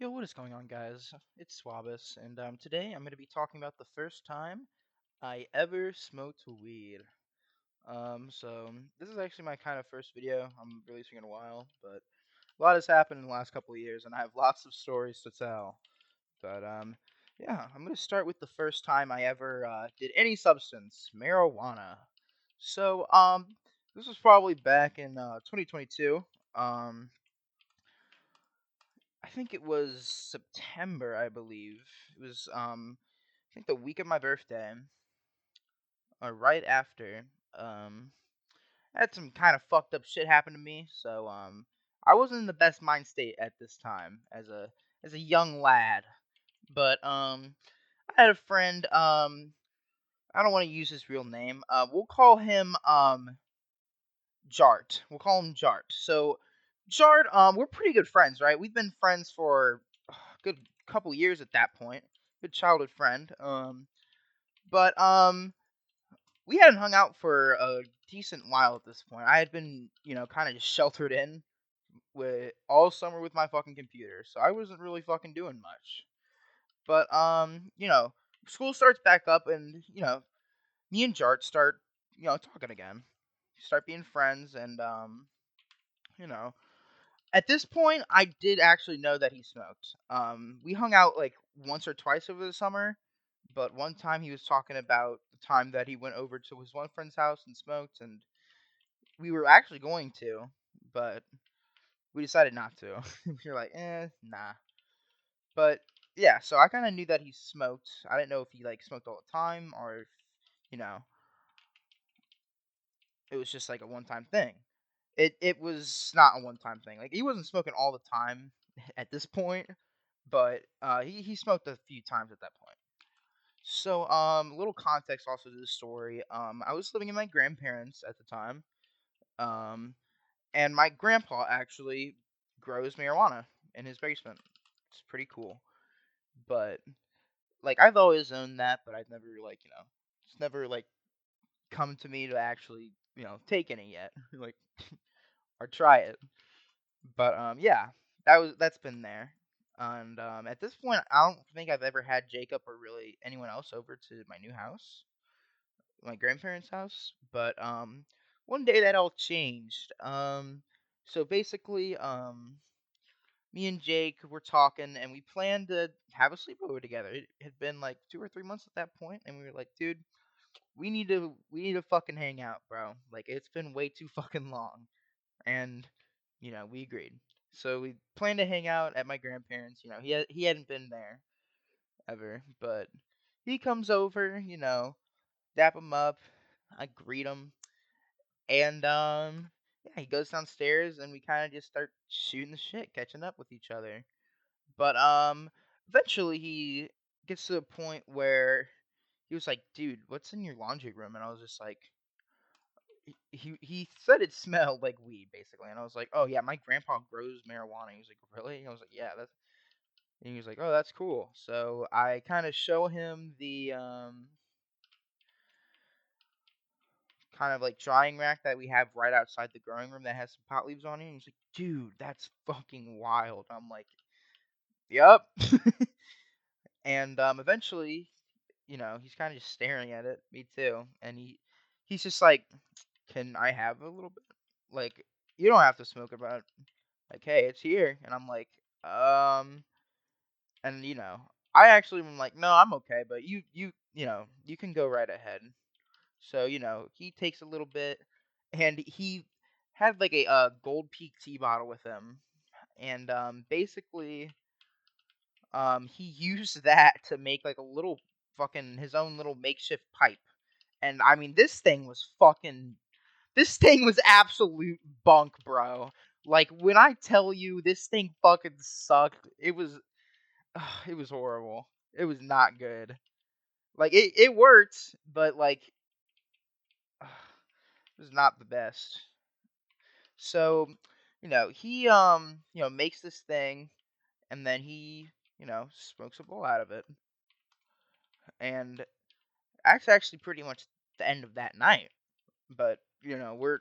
Yo, what is going on, guys? It's Swabus, and today I'm going to be talking about the first time I ever smoked weed. So this is actually my kind of first video I'm releasing in a while, but a lot has happened in the last couple of years, and I have lots of stories to tell. But yeah, I'm going to start with the first time I ever did any substance, marijuana. So this was probably back in 2022. Um, I think it was September, I believe. It was I think the week of my birthday, or right after. Um I had some kind of fucked up shit happen to me, so I wasn't in the best mind state at this time as a young lad. But I had a friend, I don't want to use his real name. We'll call him Jart. We'll call him Jart. So Jart, we're pretty good friends, right? We've been friends for a good couple years at that point. Good childhood friend. But we hadn't hung out for a decent while at this point. I had been, kind of just sheltered in with all summer with my fucking computer, so I wasn't really fucking doing much. But school starts back up, and me and Jart start, talking again, start being friends, and you know, at this point, I did actually know that he smoked. We hung out like once or twice over the summer, but one time he was talking about the time that he went over to his one friend's house and smoked, and we were actually going to, but we decided not to. We were like, nah. But yeah, so I kind of knew that he smoked. I didn't know if he like smoked all the time or if, you know, it was just like a one-time thing. It was not a one-time thing. Like he wasn't smoking all the time at this point, but he smoked a few times at that point. So little context also to the story. I was living in my grandparents at the time. Um, and my grandpa actually grows marijuana in his basement. It's pretty cool. But like I've always owned that, but I've never like it's never like come to me to actually take any yet, like or try it. But yeah, that's been there. And at this point, I don't think I've ever had Jacob or really anyone else over to my new house, my grandparents' house. But one day that all changed. So basically, me and Jake were talking, and we planned to have a sleepover together. It had been like 2 or 3 months at that point, and we were like, dude, we need to fucking hang out, bro. Like it's been way too fucking long, and we agreed. So we planned to hang out at my grandparents. He hadn't been there ever, but he comes over. Dap him up. I greet him, and yeah, he goes downstairs, and we kind of just start shooting the shit, catching up with each other. But eventually he gets to the point where he was like, "Dude, what's in your laundry room?" And I was just like, he said it smelled like weed, basically. And I was like, "Oh yeah, my grandpa grows marijuana." He was like, "Really?" And I was like, "Yeah, that's." And he was like, "Oh, that's cool." So I kind of show him the kind of like drying rack that we have right outside the growing room that has some pot leaves on it. And he's like, "Dude, that's fucking wild." I'm like, "Yup." And eventually, he's kind of just staring at it. Me too. And he's just like, "Can I have a little bit? Like, you don't have to smoke it, but like, hey, it's here." And I'm like, um, and I actually am like, "No, I'm okay, but you can go right ahead." So he takes a little bit, and he had like a Gold Peak tea bottle with him, and basically he used that to make like a little fucking his own little makeshift pipe. And I mean, this thing was absolute bunk, bro. Like when I tell you this thing fucking sucked, it was horrible. It was not good. Like it worked, but like it was not the best. So, he makes this thing, and then he, smokes a bowl out of it. And that's actually pretty much the end of that night. But, we're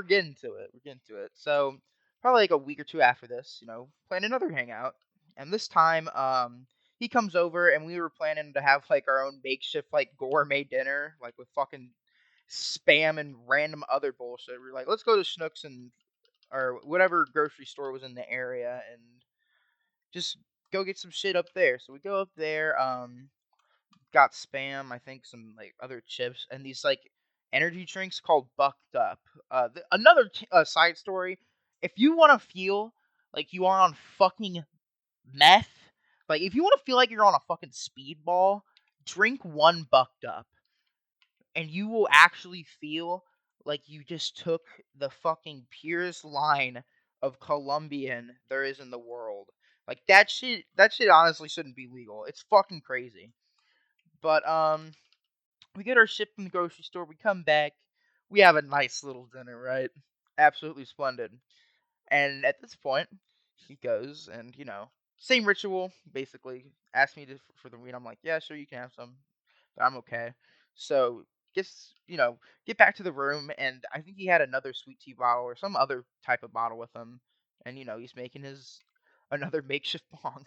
getting to it. We're getting to it. So probably like a week or two after this, plan another hangout. And this time, he comes over and we were planning to have like our own makeshift like gourmet dinner, like with fucking spam and random other bullshit. We are like, let's go to Schnucks and or whatever grocery store was in the area and just go get some shit up there. So we go up there, got spam, I think some like other chips and these like energy drinks called Bucked Up. Another side story: if you want to feel like you are on fucking meth, like if you want to feel like you're on a fucking speedball, drink one Bucked Up, and you will actually feel like you just took the fucking purest line of Colombian there is in the world. Like that shit honestly shouldn't be legal. It's fucking crazy. But we get our shit from the grocery store. We come back. We have a nice little dinner, right? Absolutely splendid. And at this point, he goes and same ritual basically. Asks me for the weed. I'm like, yeah, sure, you can have some, but I'm okay. So gets get back to the room, and I think he had another sweet tea bottle or some other type of bottle with him, and he's making his another makeshift bong.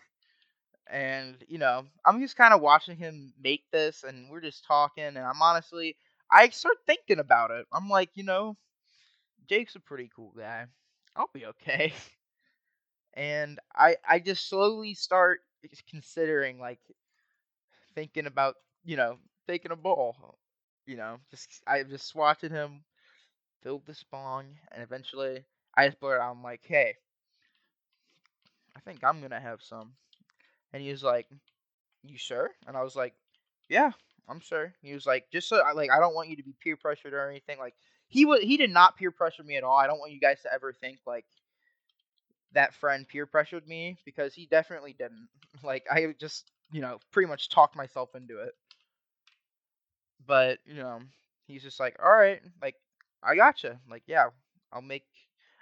And I'm just kind of watching him make this, and we're just talking, and I start thinking about it. I'm like, Jake's a pretty cool guy. I'll be okay. And I just slowly start considering like thinking about taking a bowl. Just I just watching him fill this bong, and eventually I just blurt out, I'm like, hey, I think I'm gonna have some. And he was like, you sure? And I was like, yeah, I'm sure. He was like, just so I don't want you to be peer pressured or anything. Like he did not peer pressure me at all. I don't want you guys to ever think like that friend peer pressured me, because he definitely didn't. Like I just pretty much talked myself into it. But he's just like, all right, like I gotcha. Like yeah, I'll make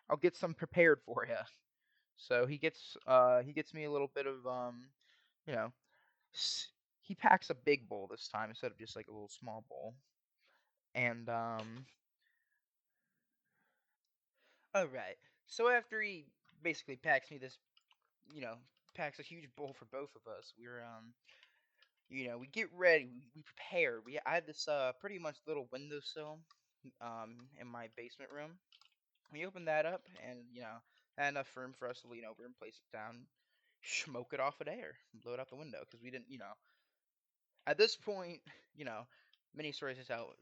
I'll get some prepared for you. So he gets me a little bit of you know he packs a big bowl this time instead of just like a little small bowl. And all right. So after he basically packs me this, you know, packs a huge bowl for both of us, we get ready, we prepare. I had this pretty much little windowsill in my basement room. We opened that up, and had enough room for us to lean over and place it down, smoke it off of there, blow it out the window, because we didn't, at this point, you know, many stories to tell.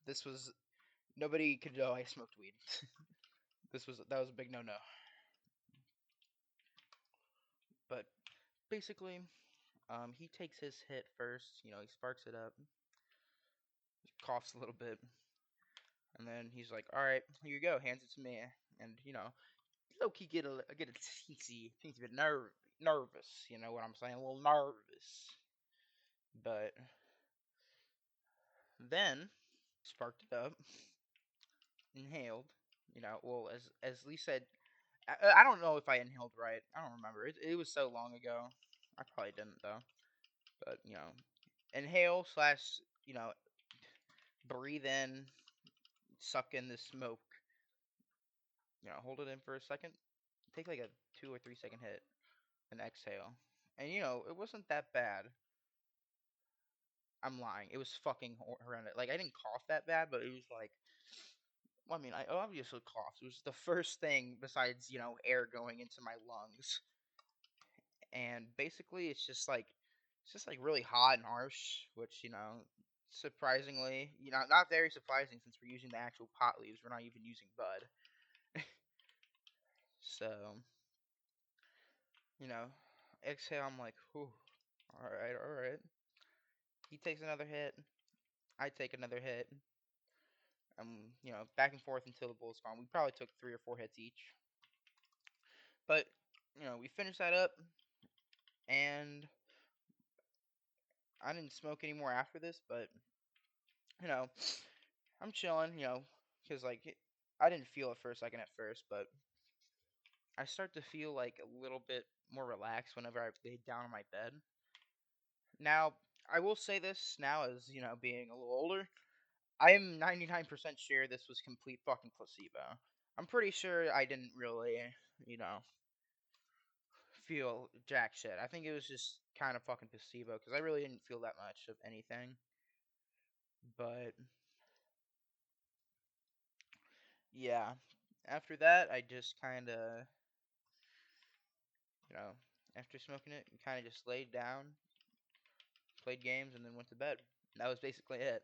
This was nobody could know I smoked weed. That was a big no no. But basically, he takes his hit first. He sparks it up, coughs a little bit, and then he's like, "All right, here you go." Hands it to me, and low key get a teensy bit nervous. You know what I'm saying? A little nervous. But then sparked it up, inhaled. Well, as Lee said, I don't know if I inhaled right. I don't remember. It was so long ago. I probably didn't though. But inhale slash breathe in, suck in the smoke. Hold it in for a second. Take like a 2 or 3 second hit, and exhale. And it wasn't that bad. I'm lying. It was fucking horrendous. Like I didn't cough that bad, but it was like, well, I mean, I obviously coughed. It was the first thing besides air going into my lungs. And basically it's just like really hot and harsh, which surprisingly, not very surprising since we're using the actual pot leaves. We're not even using bud. So you know, exhale. I'm like, whew, all right, all right. He takes another hit. I take another hit. Back and forth until the bull's gone. We probably took 3 or 4 hits each. But we finished that up, and I didn't smoke anymore after this. But you know, I'm chilling. Because like I didn't feel it for a second at first, but I start to feel like a little bit more relaxed whenever I lay down on my bed. Now, I will say this now, as being a little older, I am 99% sure this was complete fucking placebo. I'm pretty sure I didn't really, you know, feel jack shit. I think it was just kind of fucking placebo because I really didn't feel that much of anything. But yeah, after that, I just kind of, you know, after smoking it, kind of just laid down, played games, and then went to bed. And that was basically it.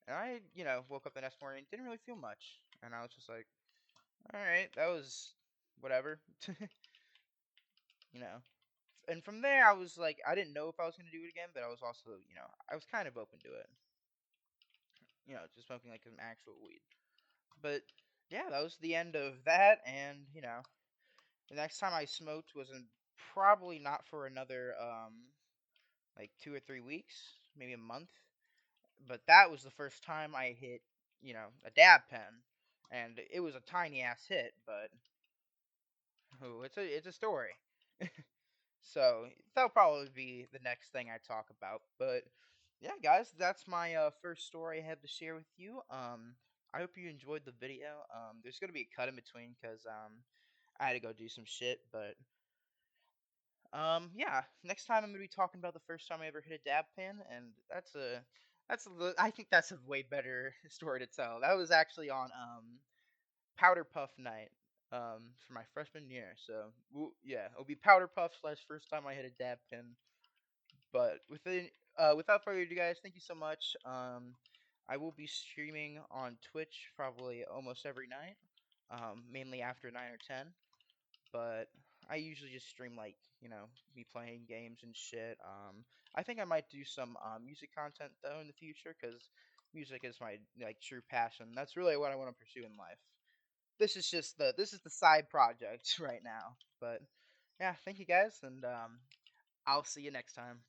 And I, woke up the next morning, didn't really feel much, and I was just like, all right, that was whatever, you know. And from there, I was like, I didn't know if I was gonna do it again, but I was also, I was kind of open to it, just smoking like some actual weed. But yeah, that was the end of that, and the next time I smoked was in probably not for another like 2 or 3 weeks, maybe a month. But that was the first time I hit, a dab pen, and it was a tiny ass hit, but oh, it's a story. So that'll probably be the next thing I talk about. But yeah, guys, that's my first story I have to share with you. I hope you enjoyed the video. There's gonna be a cut in between because I had to go do some shit, but yeah, next time I'm gonna be talking about the first time I ever hit a dab pen, and I think that's a way better story to tell. That was actually on Powder Puff night for my freshman year. So yeah, it'll be Powder Puff slash first time I hit a dab pen. But without further ado, guys, thank you so much. I will be streaming on Twitch probably almost every night, mainly after 9 or 10. But I usually just stream like me playing games and shit. I think I might do some music content though in the future because music is my like true passion. That's really what I want to pursue in life. This is the side project right now. But yeah, thank you guys, and I'll see you next time.